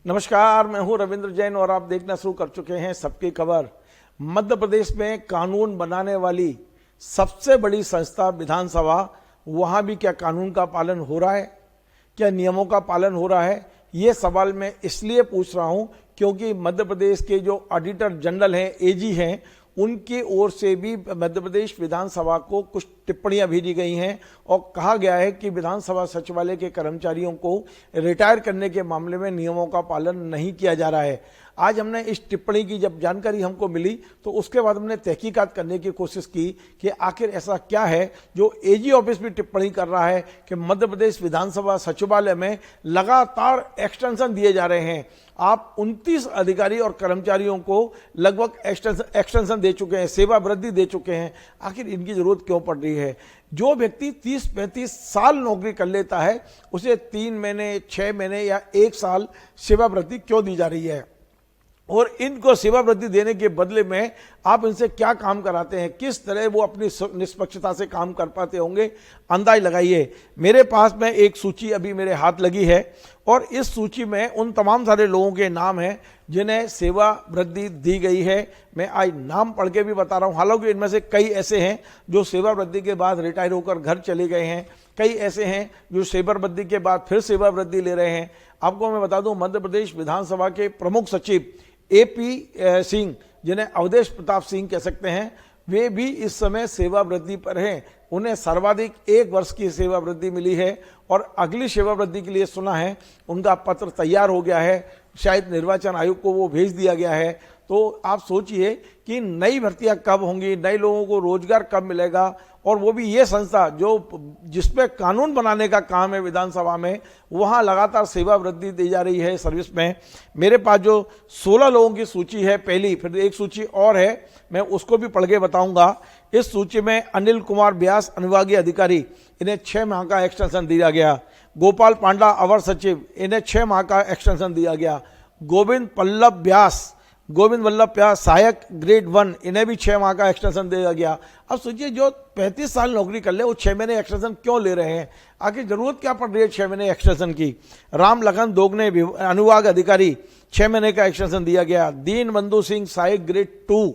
नमस्कार, मैं हूं रविंद्र जैन और आप देखना शुरू कर चुके हैं सबकी खबर। मध्य प्रदेश में कानून बनाने वाली सबसे बड़ी संस्था विधानसभा, वहां भी क्या कानून का पालन हो रहा है, क्या नियमों का पालन हो रहा है? ये सवाल मैं इसलिए पूछ रहा हूं क्योंकि मध्य प्रदेश के जो ऑडिटर जनरल हैं, एजी हैं, उनकी ओर से भी मध्य प्रदेश विधानसभा को कुछ टिप्पणियां भेजी गई हैं और कहा गया है कि विधानसभा सचिवालय के कर्मचारियों को रिटायर करने के मामले में नियमों का पालन नहीं किया जा रहा है। आज हमने इस टिप्पणी की जब जानकारी हमको मिली तो उसके बाद हमने तहकीकात करने की कोशिश की कि आखिर ऐसा क्या है जो एजी ऑफिस भी टिप्पणी कर रहा है कि मध्य प्रदेश विधानसभा सचिवालय में लगातार एक्सटेंशन दिए जा रहे हैं। आप 29 अधिकारी और कर्मचारियों को लगभग एक्सटेंशन दे चुके हैं, सेवा वृद्धि दे चुके हैं। आखिर इनकी जरूरत क्यों पड़ रही है? जो व्यक्ति 30-35 साल नौकरी कर लेता है उसे 3 महीने, 6 महीने या 1 साल सेवा वृद्धि क्यों दी जा रही है? और इनको सेवा वृद्धि देने के बदले में आप इनसे क्या काम कराते हैं? किस तरह वो अपनी निष्पक्षता से काम कर पाते होंगे? अंदाज लगाइए। मेरे पास में एक सूची अभी मेरे हाथ लगी है और इस सूची में उन तमाम सारे लोगों के नाम हैं जिन्हें सेवा वृद्धि दी गई है। मैं आज नाम पढ़ के भी बता रहा हूं, हालांकि इनमें से कई ऐसे हैं जो सेवा वृद्धि के बाद रिटायर होकर घर चले गए हैं, कई ऐसे हैं जो सेवा वृद्धि के बाद फिर सेवा वृद्धि ले रहे हैं। आपको मैं बता दूं, मध्य प्रदेश विधानसभा के प्रमुख सचिव एपी सिंह, जिन्हें अवधेश प्रताप सिंह कह सकते हैं, वे भी इस समय सेवा वृद्धि पर हैं। उन्हें सर्वाधिक 1 वर्ष की सेवा वृद्धि मिली है और अगली सेवा वृद्धि के लिए सुना है उनका पत्र तैयार हो गया है, शायद निर्वाचन आयोग को वो भेज दिया गया है। तो आप सोचिए कि नई भर्तियां कब होंगी, नए लोगों को रोजगार कब मिलेगा, और वो भी ये संस्था जो जिसपे कानून बनाने का काम है विधानसभा में, वहां लगातार सेवा वृद्धि दी जा रही है सर्विस में। मेरे पास जो 16 लोगों की सूची है पहली, फिर एक सूची और है, मैं उसको भी पढ़ के बताऊंगा। इस सूची में अनिल कुमार व्यास अनुविभागीय अधिकारी, इन्हें 6 माह का एक्सटेंशन दिया गया। गोपाल पांडा अवर सचिव, इन्हें 6 माह का एक्सटेंशन दिया गया। गोविंद वल्लभ व्यास सहायक ग्रेड 1, इन्हें भी 6 माह का एक्सटेंशन दिया गया। अब सोचिए, जो 35 साल नौकरी कर ले वो 6 महीने एक्सटेंशन क्यों ले रहे हैं? आखिर जरूरत क्या पड़ रही है 6 महीने एक्सटेंशन की? राम लखन दोगने अनुविभाग अधिकारी, 6 महीने का एक्सटेंशन दिया गया। दीन बंधु सिंह सहायक ग्रेड 2,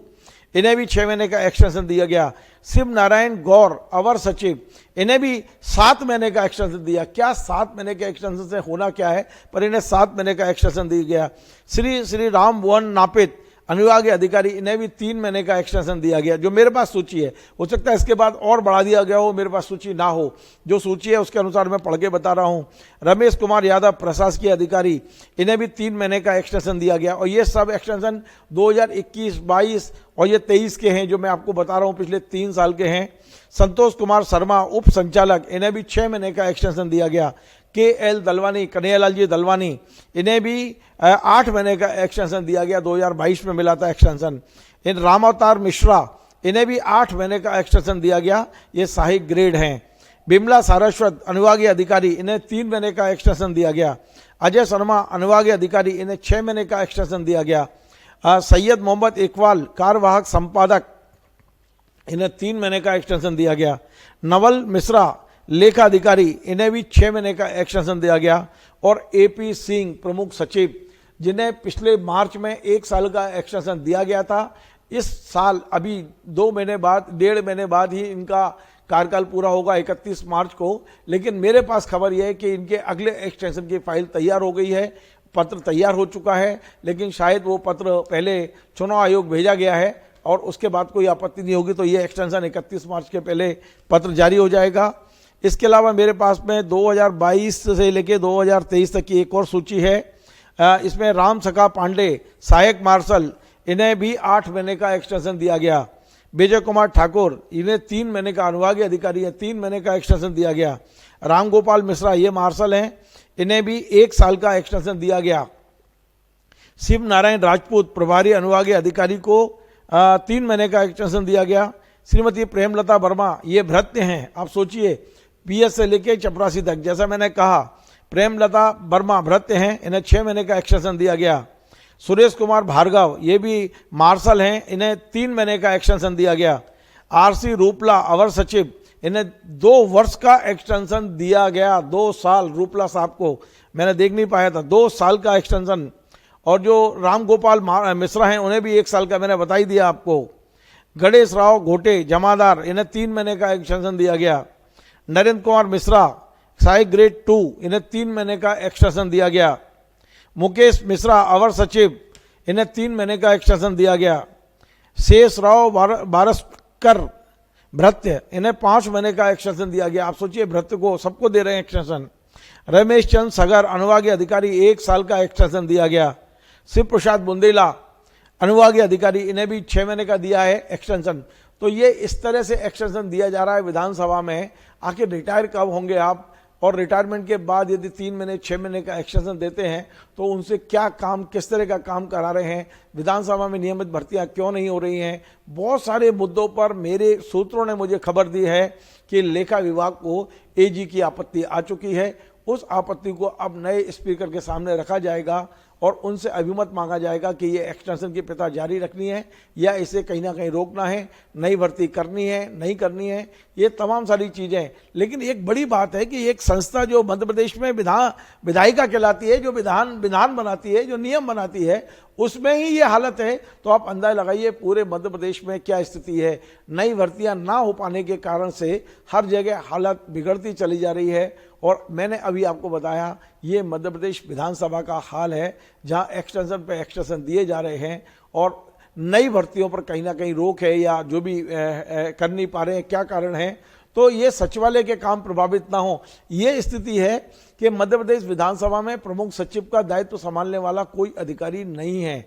इन्हें भी 6 महीने का एक्सटेंशन दिया गया। शिव नारायण गौर अवर सचिव, इन्हें भी 7 महीने का एक्सटेंशन दिया। क्या 7 महीने के एक्सटेंशन से होना क्या है, पर इन्हें 7 महीने का एक्सटेंशन दिया गया। श्री राम मोहन नापित अनुविभागीय अधिकारी, इन्हें भी 3 महीने का एक्सटेंशन दिया गया। जो मेरे पास सूची है, हो सकता है इसके बाद और बढ़ा दिया गया हो, मेरे पास सूची ना हो। जो सूची है उसके अनुसार मैं पढ़ के बता रहा हूं। रमेश कुमार यादव प्रशासकीय अधिकारी, इन्हें भी 3 महीने का एक्सटेंशन दिया गया। और ये सब एक्सटेंशन 2021, 22 और ये 23 के हैं, जो मैं आपको बता रहा हूं पिछले 3 साल के हैं। संतोष कुमार शर्मा उप संचालक, इन्हें भी 6 महीने का एक्सटेंशन दिया गया। KL दलवानी, कन्हैयालाल जी दलवानी, इन्हें भी 8 महीने का एक्सटेंशन दिया गया। 2022 में मिला था एक्सटेंशन। इन रामावतार मिश्रा, इन्हें भी 8 महीने का एक्सटेंशन दिया गया। ये सहायक ग्रेड हैं। बिमला सारस्वत अनुविभागीय अधिकारी, इन्हें 3 महीने का एक्सटेंशन दिया गया। अजय शर्मा अनुविभागीय अधिकारी, इन्हें 6 महीने का एक्सटेंशन दिया गया। सैयद मोहम्मद इकबाल कार्यवाहक संपादक, इन्हें 3 महीने का एक्सटेंशन दिया गया। नवल मिश्रा लेखा अधिकारी, इन्हें भी 6 महीने का एक्सटेंशन दिया गया। और AP सिंह प्रमुख सचिव, जिन्हें पिछले मार्च में 1 साल का एक्सटेंशन दिया गया था, इस साल अभी 2 महीने बाद, 1.5 महीने बाद ही इनका कार्यकाल पूरा होगा 31 मार्च को। लेकिन मेरे पास खबर यह है कि इनके अगले एक्सटेंशन की फाइल तैयार हो गई है, पत्र तैयार हो चुका है, लेकिन शायद वो पत्र पहले चुनाव आयोग भेजा गया है और उसके बाद कोई आपत्ति नहीं होगी तो ये एक्सटेंशन 31 मार्च के पहले पत्र जारी हो जाएगा। इसके अलावा मेरे पास में 2022 से लेकर 2023 तक की एक और सूची है। इसमें राम सखा पांडे सहायक मार्शल, इन्हें भी 8 महीने का एक्सटेंशन दिया गया। विजय कुमार ठाकुर, इन्हें 3 महीने का अनुविभागीय अधिकारी है, 3 महीने का एक्सटेंशन दिया गया। राम गोपाल मिश्रा, ये मार्शल हैं, इन्हें भी 1 साल का एक्सटेंशन दिया गया। शिव नारायण राजपूत प्रभारी अनुविभागीय अधिकारी को 3 महीने का एक्सटेंशन दिया गया। श्रीमती प्रेमलता वर्मा, ये भृत्य हैं। आप सोचिए, PS से लेके चपरासी तक, जैसा मैंने कहा, प्रेमलता वर्मा भृत्य हैं, इन्हें 6 महीने का एक्सटेंशन दिया गया। सुरेश कुमार भार्गव, ये भी मार्शल हैं, इन्हें 3 महीने का एक्सटेंशन दिया गया। RC रूपला अवर सचिव, इन्हें 2 वर्ष का एक्सटेंशन दिया गया, 2 साल रूपला साहब को। मैंने देख नहीं पाया था, 2 साल का एक्सटेंशन। और जो राम गोपाल मिश्रा हैं उन्हें भी 1 साल का मैंने बता ही दिया आपको। गणेश राव घोटे जमादार, इन्हें 3 महीने का एक्सटेंशन दिया गया। नरेंद्र कुमार मिश्रा सहायक ग्रेड 2, इन्हें 3 महीने का एक्सटेंशन दिया गया। मुकेश मिश्रा अवर सचिव, इन्हें 3 महीने का एक्सटेंशन दिया गया। शेष राव बारस्कर भृत्य, इन्हें 5 महीने का एक्सटेंशन दिया गया। आप सोचिए, भृत्य को सबको दे रहे हैं एक्सटेंशन। रमेश चंद सगर अनुभागीय अधिकारी, 1 साल का एक्सटेंशन दिया गया। शिव प्रसाद बुंदेला अनुभागीय अधिकारी, इन्हें भी 6 महीने का दिया है एक्सटेंशन। तो ये इस तरह से एक्सटेंशन दिया जा रहा है विधानसभा में। आखिर रिटायर कब होंगे आप, और रिटायरमेंट के बाद यदि 3 महीने 6 महीने का एक्सटेंशन देते हैं तो उनसे क्या काम, किस तरह का काम करा रहे हैं, विधानसभा में नियमित भर्तियां क्यों नहीं हो रही हैं। बहुत सारे मुद्दों पर मेरे सूत्रों ने मुझे खबर दी है कि लेखा विभाग को एजी की आपत्ति आ चुकी है। उस आपत्ति को अब नए स्पीकर के सामने रखा जाएगा और उनसे अभिमत मांगा जाएगा कि ये एक्सटेंशन की प्रथा जारी रखनी है या इसे कहीं ना कहीं रोकना है, नई भर्ती करनी है, नहीं करनी है, ये तमाम सारी चीज़ें। लेकिन एक बड़ी बात है कि एक संस्था जो मध्य प्रदेश में विधायिका कहलाती है, जो विधान बनाती है, जो नियम बनाती है, उसमें ही ये हालत है। तो आप अंदाजा लगाइए पूरे मध्य प्रदेश में क्या स्थिति है। नई भर्तियां ना हो पाने के कारण से हर जगह हालत बिगड़ती चली जा रही है। और मैंने अभी आपको बताया ये मध्य प्रदेश विधानसभा का हाल है, जहां एक्सटेंशन पे एक्सटेंशन दिए जा रहे हैं और नई भर्तियों पर कहीं ना कहीं रोक है या जो भी कर नहीं पा रहे हैं, क्या कारण है। तो ये सचिवालय के काम प्रभावित ना हो, ये स्थिति है कि मध्य प्रदेश विधानसभा में प्रमुख सचिव का दायित्व संभालने वाला कोई अधिकारी नहीं है।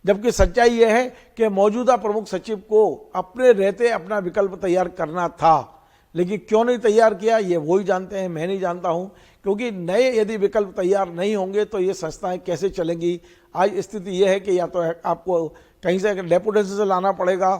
जबकि सच्चाई यह है कि मौजूदा प्रमुख सचिव को अपने रहते अपना विकल्प तैयार करना था, लेकिन क्यों नहीं तैयार किया ये वो ही जानते हैं, मैं नहीं जानता हूं। क्योंकि नए यदि विकल्प तैयार नहीं होंगे तो ये संस्थाएं कैसे चलेंगी। आज स्थिति यह है कि या तो आपको कहीं से डेपुटेशन से लाना पड़ेगा।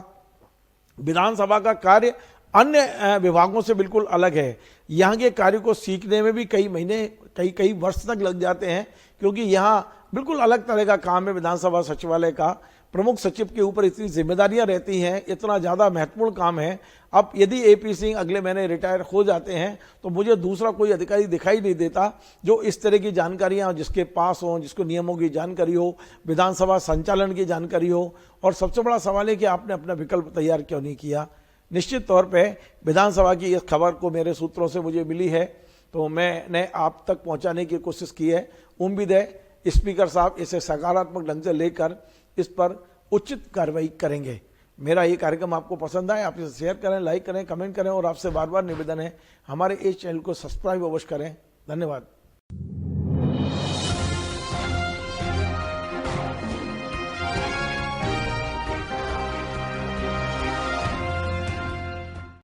विधानसभा का कार्य अन्य विभागों से बिल्कुल अलग है। यहाँ के कार्य को सीखने में भी कई महीने, कई वर्ष तक लग जाते हैं, क्योंकि यहाँ बिल्कुल अलग तरह का काम है। विधानसभा सचिवालय का प्रमुख सचिव के ऊपर इतनी जिम्मेदारियां रहती हैं, इतना ज़्यादा महत्वपूर्ण काम है। अब यदि एपी सिंह अगले महीने रिटायर हो जाते हैं तो मुझे दूसरा कोई अधिकारी दिखाई नहीं देता जो इस तरह की जानकारियां जिसके पास हो, जिसको नियमों की जानकारी हो, विधानसभा संचालन की जानकारी हो। और सबसे बड़ा सवाल है कि आपने अपना विकल्प तैयार क्यों नहीं किया। निश्चित तौर पे विधानसभा की इस खबर को मेरे सूत्रों से मुझे मिली है, तो मैंने आप तक पहुंचाने की कोशिश की है। उम्मीद है स्पीकर साहब इसे सकारात्मक ढंग से लेकर इस पर उचित कार्रवाई करेंगे। मेरा ये कार्यक्रम आपको पसंद आए, आप इसे शेयर करें, लाइक करें, कमेंट करें और आपसे बार बार निवेदन है हमारे इस चैनल को सब्सक्राइब अवश्य करें। धन्यवाद।